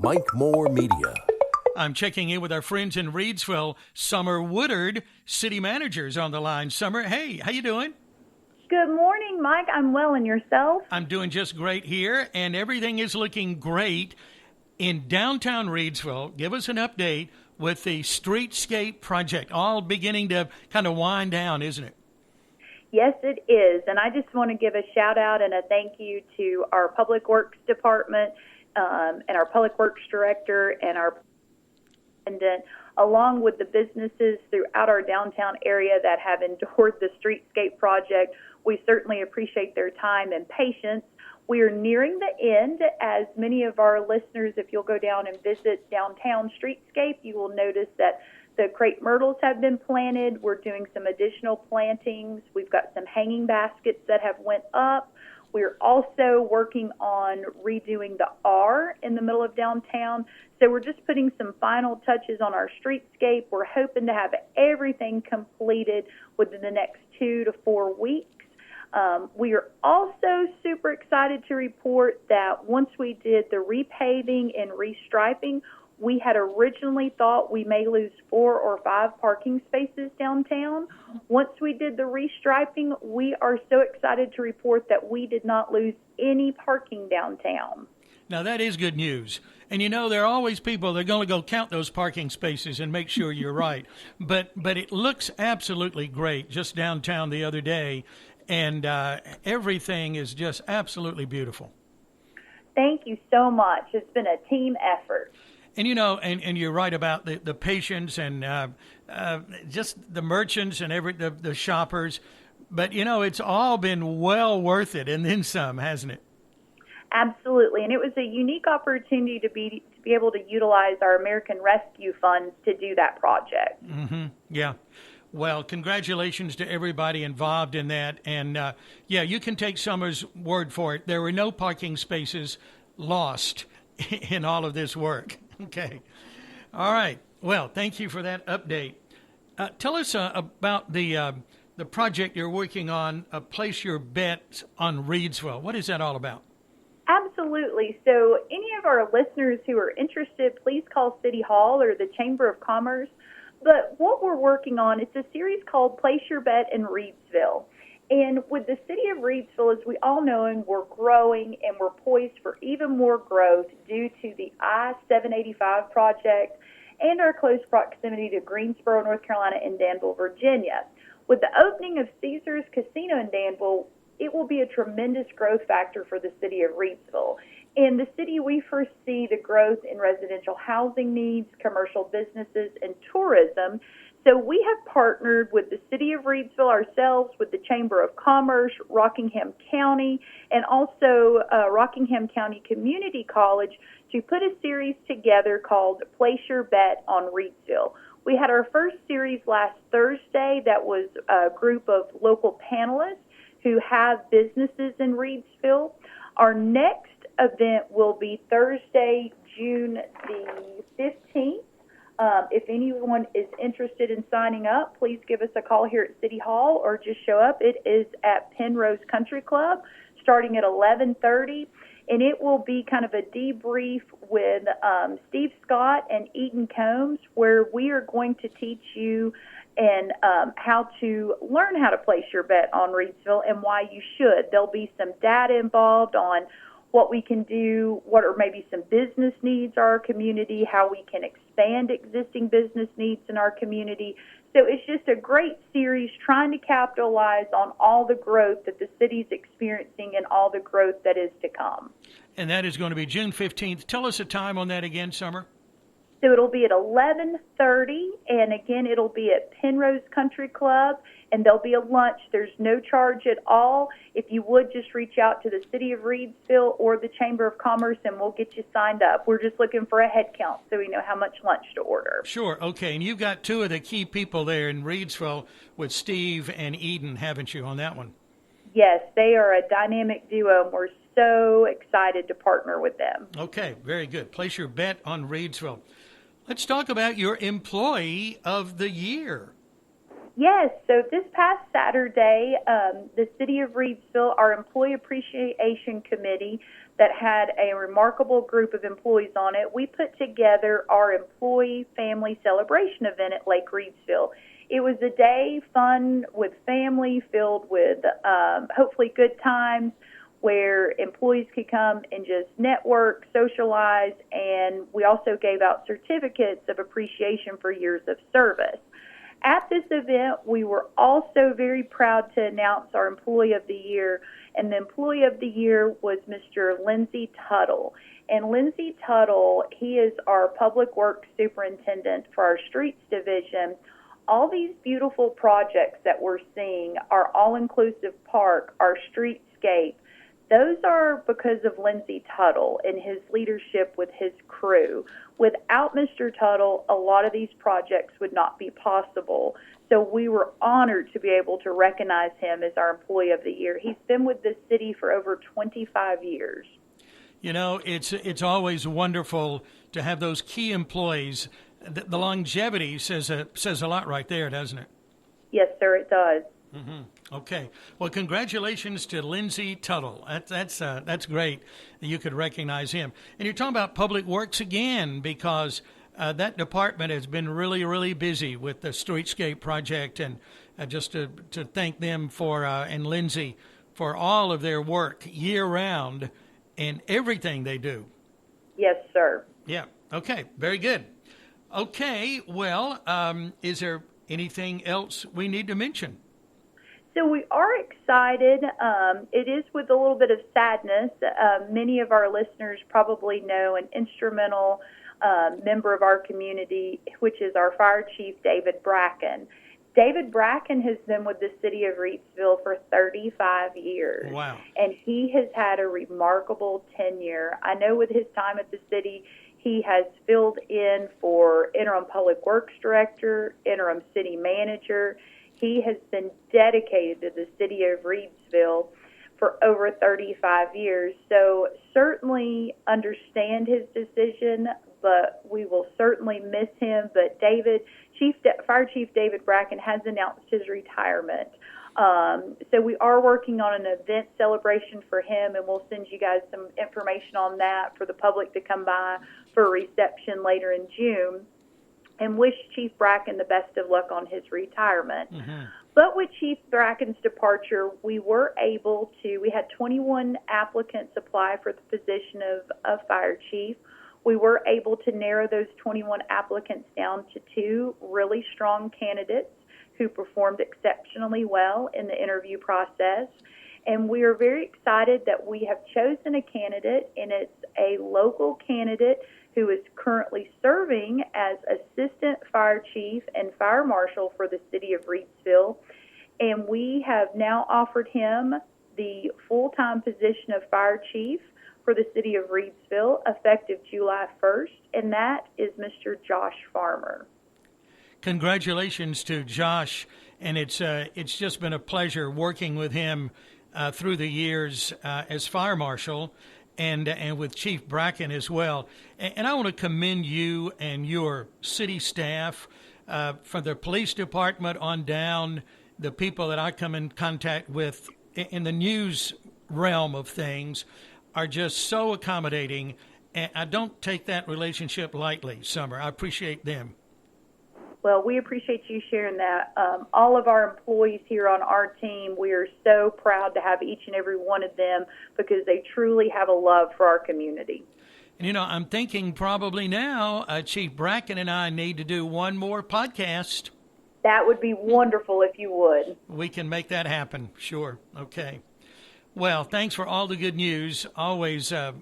Mike Moore Media. I'm checking in with our friends in Reidsville. Summer Woodard, city manager's on the line. Summer, hey, how you doing? Good morning, Mike. I'm well, and yourself? I'm doing just great here, and everything is looking great in downtown Reidsville. Give us an update with the streetscape project, all beginning to kind of wind down, isn't it? Yes, it is, and I just want to give a shout-out and a thank you to our Public Works Department and our Public Works Director and our President, along with the businesses throughout our downtown area that have endured the streetscape project. We certainly appreciate their time and patience. We are nearing the end. As many of our listeners, if you'll go down and visit downtown streetscape, you will notice that the crepe myrtles have been planted. We're doing some additional plantings. We've got some hanging baskets that have went up. We're also working on redoing the R in the middle of downtown. So we're just putting some final touches on our streetscape. We're hoping to have everything completed within the next 2 to 4 weeks. We are also super excited to report that once we did the repaving and restriping, we had originally thought we may lose 4 or 5 parking spaces downtown. Once we did the restriping, we are so excited to report that we did not lose any parking downtown. Now, that is good news. And, you know, there are always people that are going to go count those parking spaces and make sure you're right. But it looks absolutely great just downtown the other day, and everything is just absolutely beautiful. Thank you so much. It's been a team effort. And, you know, and you're right about the patients and just the merchants and the shoppers. But, you know, it's all been well worth it, and then some, hasn't it? Absolutely, and it was a unique opportunity to be able to utilize our American Rescue funds to do that project. Mm-hmm. Yeah. Well, congratulations to everybody involved in that. And, yeah, you can take Summer's word for it. There were no parking spaces lost in all of this work. Okay. All right. Well, thank you for that update. Tell us about the project you're working on, Place Your Bet on Reidsville. What is that all about? Absolutely. So any of our listeners who are interested, please call City Hall or the Chamber of Commerce. But what we're working on, it's a series called Place Your Bet in Reidsville. And with the city of Reidsville, as we all know, and we're growing and we're poised for even more growth due to the I-785 project and our close proximity to Greensboro, North Carolina, and Danville, Virginia. With the opening of Caesars Casino in Danville, it will be a tremendous growth factor for the city of Reidsville. In the city, we foresee the growth in residential housing needs, commercial businesses, and tourism. So we have partnered with the city of Reidsville ourselves, with the Chamber of Commerce, Rockingham County, and also Rockingham County Community College to put a series together called Place Your Bet on Reidsville. We had our first series last Thursday that was a group of local panelists who have businesses in Reidsville. Our next event will be Thursday, June the 15th. If anyone is interested in signing up, please give us a call here at City Hall or just show up. It is at Penrose Country Club starting at 11:30, and it will be kind of a debrief with Steve Scott and Eden Combs, where we are going to teach you and how to learn how to place your bet on Reidsville and why you should. There'll be some data involved on what we can do, what are maybe some business needs our community, how we can expand existing business needs in our community. So it's just a great series trying to capitalize on all the growth that the city's experiencing and all the growth that is to come. And that is going to be June 15th. Tell us a time on that again, Summer. So it'll be at 11:30, and again, it'll be at Penrose Country Club, and there'll be a lunch. There's no charge at all. If you would, just reach out to the City of Reidsville or the Chamber of Commerce, and we'll get you signed up. We're just looking for a head count so we know how much lunch to order. Sure, okay. And you've got two of the key people there in Reidsville with Steve and Eden, haven't you, on that one? Yes, they are a dynamic duo, and we're so excited to partner with them. Okay, very good. Place your bet on Reidsville. Let's talk about your Employee of the Year. Yes, so this past Saturday, the City of Reidsville, our Employee Appreciation Committee, that had a remarkable group of employees on it. We put together our employee family celebration event at Lake Reidsville. It was a day fun with family, filled with hopefully good times, where employees could come and just network, socialize, and we also gave out certificates of appreciation for years of service. At this event, we were also very proud to announce our Employee of the Year, and the Employee of the Year was Mr. Lindsey Tuttle. And Lindsey Tuttle, he is our Public Works Superintendent for our Streets Division. All these beautiful projects that we're seeing, our all-inclusive park, our streetscape, those are because of Lindsey Tuttle and his leadership with his crew. Without Mr. Tuttle, a lot of these projects would not be possible. So we were honored to be able to recognize him as our Employee of the Year. He's been with this city for over 25 years. You know, it's always wonderful to have those key employees. The longevity says a lot right there, doesn't it? Yes, sir, it does. Mm-hmm. Okay. Well, congratulations to Lindsey Tuttle. That's great that you could recognize him. And you're talking about Public Works again, because that department has been really, really busy with the streetscape project, and just to thank them for and Lindsey for all of their work year round and everything they do. Yes, sir. Yeah. Okay. Very good. Okay. Well, is there anything else we need to mention? So we are excited. It is with a little bit of sadness. Many of our listeners probably know an instrumental member of our community, which is our Fire Chief, David Bracken. David Bracken has been with the city of Reidsville for 35 years. Wow. And he has had a remarkable tenure. I know with his time at the city, he has filled in for interim public works director, interim city manager. He has been dedicated to the city of Reidsville for over 35 years. So certainly understand his decision, but we will certainly miss him. But Fire Chief David Bracken has announced his retirement. So we are working on an event celebration for him, and we'll send you guys some information on that for the public to come by for a reception later in June, and wish Chief Bracken the best of luck on his retirement. Mm-hmm. But with Chief Bracken's departure, we had 21 applicants apply for the position of Fire Chief. We were able to narrow those 21 applicants down to 2 really strong candidates who performed exceptionally well in the interview process. And we are very excited that we have chosen a candidate, and it's a local candidate who is currently serving as Assistant Fire Chief and Fire Marshal for the city of Reidsville. And we have now offered him the full-time position of Fire Chief for the city of Reidsville effective July 1st, and that is Mr. Josh Farmer. Congratulations to Josh, and it's just been a pleasure working with him through the years as Fire Marshal, and with Chief Bracken as well. And I want to commend you and your city staff, from the police department on down, the people that I come in contact with in the news realm of things are just so accommodating. And I don't take that relationship lightly, Summer. I appreciate them. Well, we appreciate you sharing that. All of our employees here on our team, we are so proud to have each and every one of them because they truly have a love for our community. And, I'm thinking probably now Chief Bracken and I need to do one more podcast. That would be wonderful if you would. We can make that happen. Sure. Okay. Well, thanks for all the good news. Always a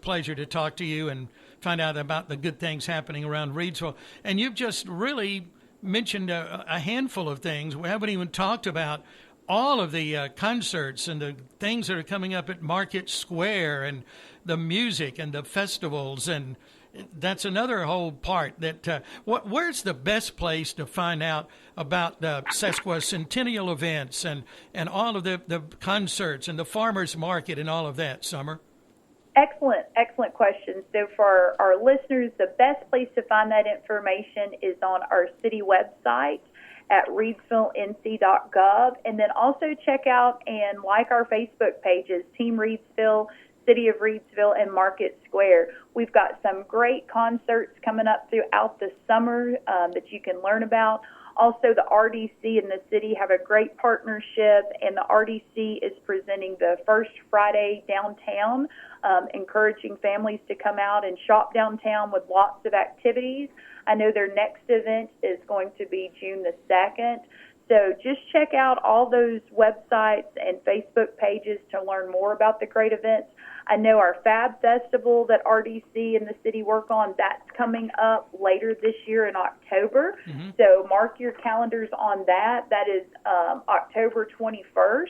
pleasure to talk to you and find out about the good things happening around Reidsville. And you've just really mentioned a handful of things. We haven't even talked about all of the concerts and the things that are coming up at Market Square, and the music and the festivals, and that's another whole part. That where's the best place to find out about the sesquicentennial events and all of the concerts and the farmers market and all of that, Summer? Excellent question. So for our listeners, the best place to find that information is on our city website at reidsvillenc.gov, and then also check out and like our Facebook pages, Team Reidsville, City of Reidsville, and Market Square. We've got some great concerts coming up throughout the summer that you can learn about. Also, the RDC and the city have a great partnership, and the RDC is presenting the First Friday downtown, encouraging families to come out and shop downtown with lots of activities. I know their next event is going to be June the 2nd. So just check out all those websites and Facebook pages to learn more about the great events. I know our Fab Festival that RDC and the city work on, that's coming up later this year in October. Mm-hmm. So mark your calendars on that. That is October 21st.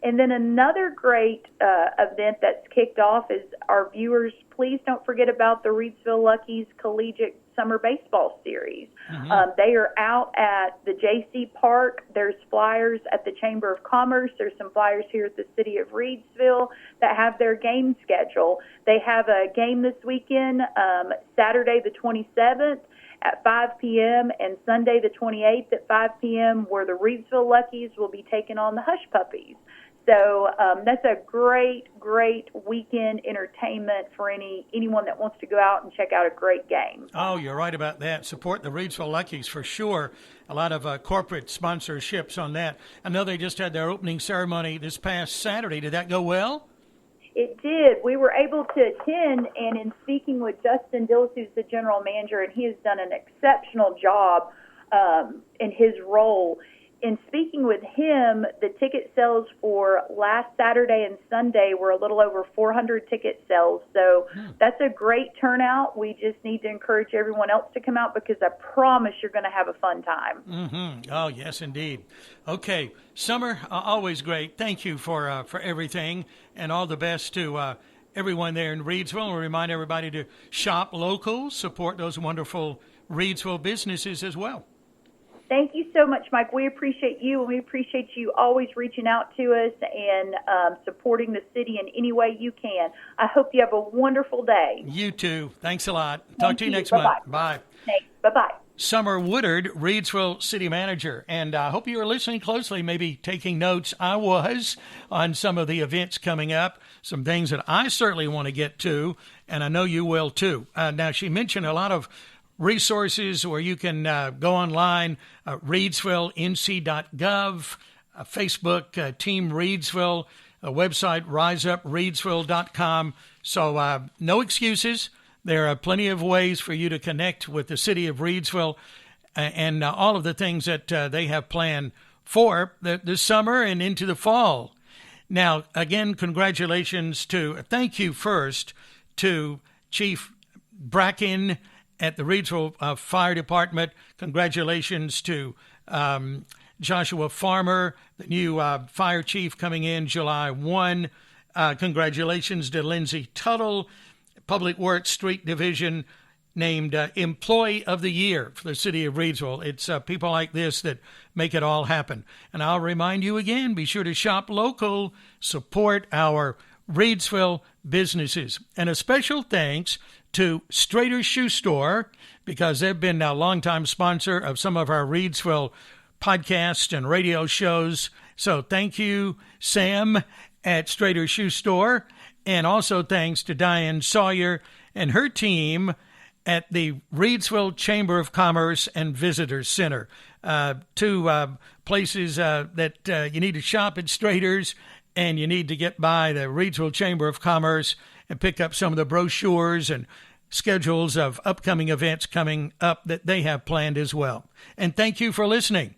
And then another great event that's kicked off is our viewers, please don't forget about the Reidsville Luckies Collegiate Summer Baseball Series. Mm-hmm. They are out at the JC Park. There's flyers at the Chamber of Commerce. There's some flyers here at the City of Reidsville that have their game schedule. They have a game this weekend, Saturday the 27th at 5 p.m. and Sunday the 28th at 5 p.m. where the Reidsville Luckies will be taking on the Hush Puppies. So that's a great weekend entertainment for anyone that wants to go out and check out a great game. Oh, you're right about that. Support the Reidsville Luckies for sure. A lot of corporate sponsorships on that. I know they just had their opening ceremony this past Saturday. Did that go well? It did. We were able to attend, and in speaking with Justin Dillis, who's the general manager, and he has done an exceptional job in his role. In speaking with him, the ticket sales for last Saturday and Sunday were a little over 400 ticket sales. So that's a great turnout. We just need to encourage everyone else to come out because I promise you're going to have a fun time. Mm-hmm. Oh, yes, indeed. Okay. Summer, always great. Thank you for everything, and all the best to everyone there in Reidsville. And remind everybody to shop local, support those wonderful Reidsville businesses as well. Thank you so much, Mike. We appreciate you, and we appreciate you always reaching out to us and supporting the city in any way you can. I hope you have a wonderful day. You too. Thanks a lot. Talk to you next Bye-bye. month. Bye. Thanks. Bye-bye. Summer Woodard, Reidsville City Manager. And I hope you were listening closely, maybe taking notes. I was on some of the events coming up, some things that I certainly want to get to, and I know you will too. Now, she mentioned a lot of resources where you can go online, reidsvillenc.gov, Facebook, Team Reidsville, a website, riseupresville.com. So no excuses. There are plenty of ways for you to connect with the city of Reidsville and all of the things that they have planned for the summer and into the fall. Now, again, congratulations thank you first to Chief Bracken at the Reidsville Fire Department. Congratulations to Joshua Farmer, the new fire chief coming in July 1. Congratulations to Lindsay Tuttle, Public Works Street Division, named Employee of the Year for the city of Reidsville. It's people like this that make it all happen. And I'll remind you again, be sure to shop local, support our Reidsville businesses. And a special thanks to Strader's Shoe Store, because they've been a longtime sponsor of some of our Reidsville podcasts and radio shows. So thank you, Sam at Strader's Shoe Store. And also thanks to Diane Sawyer and her team at the Reidsville Chamber of Commerce and Visitors Center. Two places that you need to shop at Strader's, and you need to get by the Reidsville Chamber of Commerce and pick up some of the brochures and schedules of upcoming events coming up that they have planned as well. And thank you for listening.